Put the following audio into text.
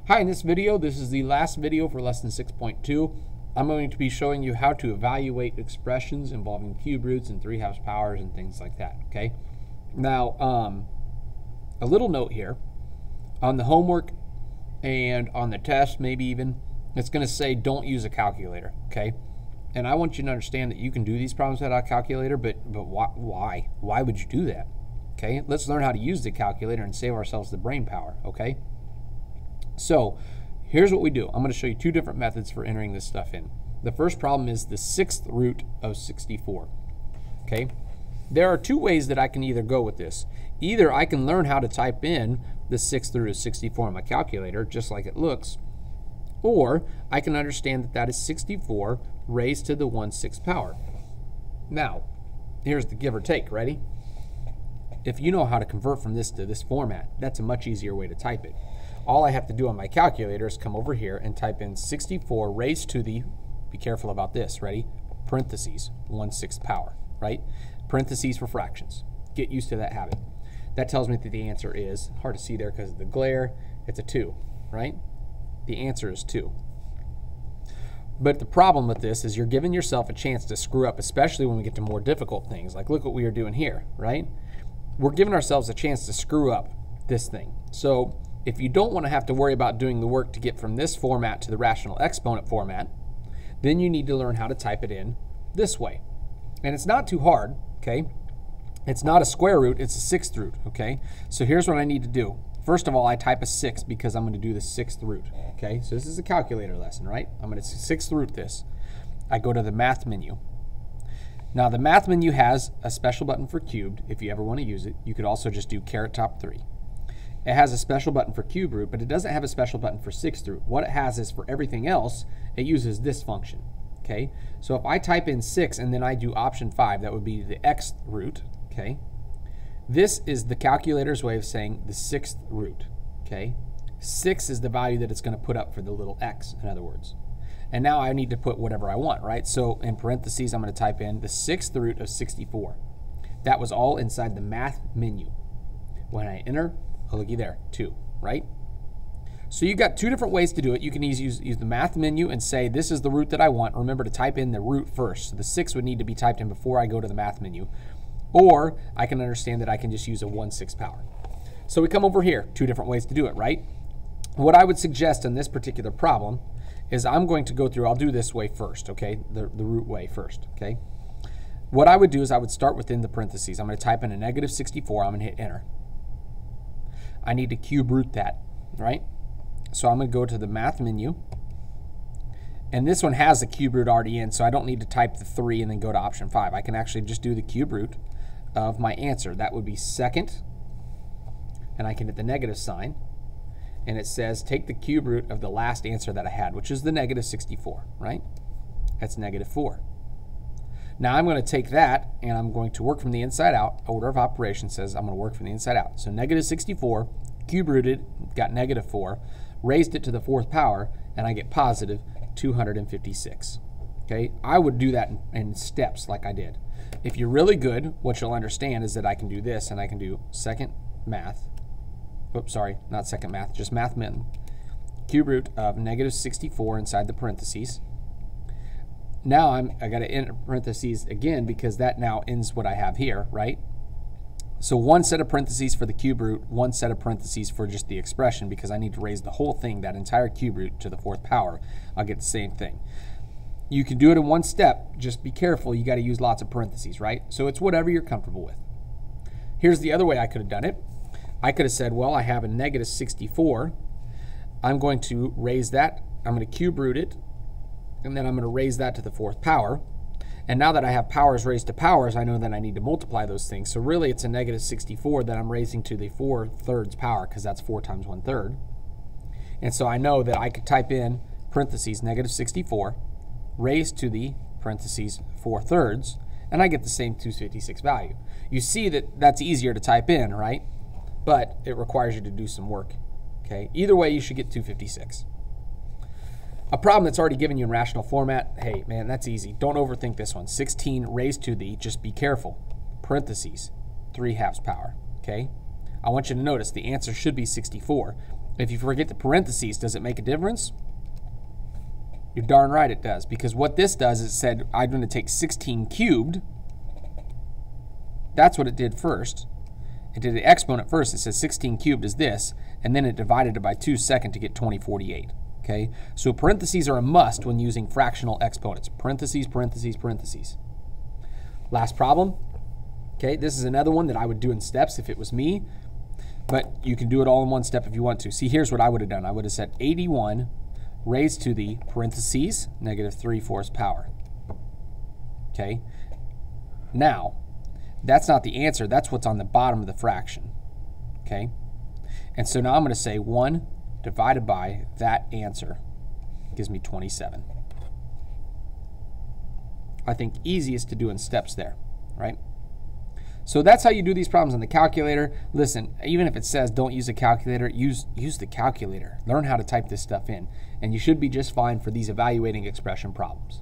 Hi, in this video, this is the last video for lesson 6.2. I'm going to be showing you how to evaluate expressions involving cube roots and 3/2 powers and things like that, okay? Now, a little note here. On the homework and on the test, maybe even, it's going to say don't use a calculator, okay? And I want you to understand that you can do these problems without a calculator, but why? Why would you do that? Okay, let's learn how to use the calculator and save ourselves the brain power, okay? So here's what we do. I'm going to show you two different methods for entering this stuff in. The first problem is the 6th root of 64. Okay, there are two ways that I can either go with this. Either I can learn how to type in the 6th root of 64 on my calculator, just like it looks, or I can understand that that is 64 raised to the 1/6 power. Now, here's the give or take. Ready? If you know how to convert from this to this format, that's a much easier way to type it. All I have to do on my calculator is come over here and type in 64 raised to the, be careful about this, ready? Parentheses, 1/6 power, right? Parentheses for fractions. Get used to that habit. That tells me that the answer is, hard to see there because of the glare, it's a 2, right? The answer is 2. But the problem with this is you're giving yourself a chance to screw up, especially when we get to more difficult things. Like look what we are doing here, right? We're giving ourselves a chance to screw up this thing. So if you don't want to have to worry about doing the work to get from this format to the rational exponent format, then you need to learn how to type it in this way. And it's not too hard, okay? It's not a square root, it's a 6th root, okay? So here's what I need to do. First of all, I type a 6 because I'm going to do the 6th root, okay? So this is a calculator lesson, right? I'm going to 6th root this. I go to the math menu. Now the math menu has a special button for cubed if you ever want to use it. You could also just do caret top 3. It has a special button for cube root, but it doesn't have a special button for 6th root. What it has is for everything else, it uses this function, okay? So if I type in 6 and then I do option 5, that would be the xth root, okay? This is the calculator's way of saying the 6th root, okay? 6 is the value that it's going to put up for the little x, in other words. And now I need to put whatever I want, right? So in parentheses, I'm going to type in the 6th root of 64. That was all inside the math menu. When I enter, oh, looky there, 2, right? So you've got two different ways to do it. You can use the math menu and say, this is the root that I want. Remember to type in the root first. So the 6 would need to be typed in before I go to the math menu. Or I can understand that I can just use a 1/6 power. So we come over here, two different ways to do it, right? What I would suggest in this particular problem is I'm going to go through, I'll do this way first, okay? The root way first, okay? What I would do is I would start within the parentheses. I'm going to type in a -64. I'm going to hit enter. I need to cube root that, right? So I'm going to go to the math menu. And this one has the cube root already in, so I don't need to type the 3 and then go to option 5. I can actually just do the cube root of my answer. That would be 2nd. And I can hit the negative sign. And it says take the cube root of the last answer that I had, which is the -64, right? That's -4. Now I'm going to take that and I'm going to work from the inside out. Order of operations says I'm going to work from the inside out. So -64, cube rooted, got -4, raised it to the 4th power, and I get positive 256. Okay, I would do that in steps like I did. If you're really good, what you'll understand is that I can do this and I can do second math. Oops, sorry, not second math, just math min. Cube root of -64 inside the parentheses. Now I got to enter parentheses again because that now ends what I have here, right? So one set of parentheses for the cube root, one set of parentheses for just the expression because I need to raise the whole thing, that entire cube root, to the 4th power. I'll get the same thing. You can do it in one step. Just be careful. You got to use lots of parentheses, right? So it's whatever you're comfortable with. Here's the other way I could have done it. I could have said, well, I have a -64. I'm going to raise that. I'm going to cube root it. And then I'm going to raise that to the 4th power. And now that I have powers raised to powers, I know that I need to multiply those things. So really it's a -64 that I'm raising to the 4/3 power because that's 4 times 1/3. And so I know that I could type in parentheses -64 raised to the parentheses 4/3, and I get the same 256 value. You see that that's easier to type in, right? But it requires you to do some work. Okay. Either way, you should get 256. A problem that's already given you in rational format, hey, man, that's easy. Don't overthink this one. 16 raised to the, just be careful, parentheses, 3/2 power, okay? I want you to notice the answer should be 64. If you forget the parentheses, does it make a difference? You're darn right it does, because what this does is it said I'm going to take 16 cubed. That's what it did first. It did the exponent first. It says 16 cubed is this, and then it divided it by 2 seconds to get 2048. Okay, so parentheses are a must when using fractional exponents. Parentheses, parentheses, parentheses. Last problem. Okay, this is another one that I would do in steps if it was me, but you can do it all in one step if you want to. See, here's what I would have done. I would have said 81 raised to the parentheses, negative 3/4 power. Okay, now, that's not the answer. That's what's on the bottom of the fraction. Okay, and so now I'm going to say 1 divided by that answer gives me 27. I think easiest to do in steps there, right? So that's how you do these problems on the calculator. Listen, even if it says don't use a calculator, use the calculator. Learn how to type this stuff in, and you should be just fine for these evaluating expression problems.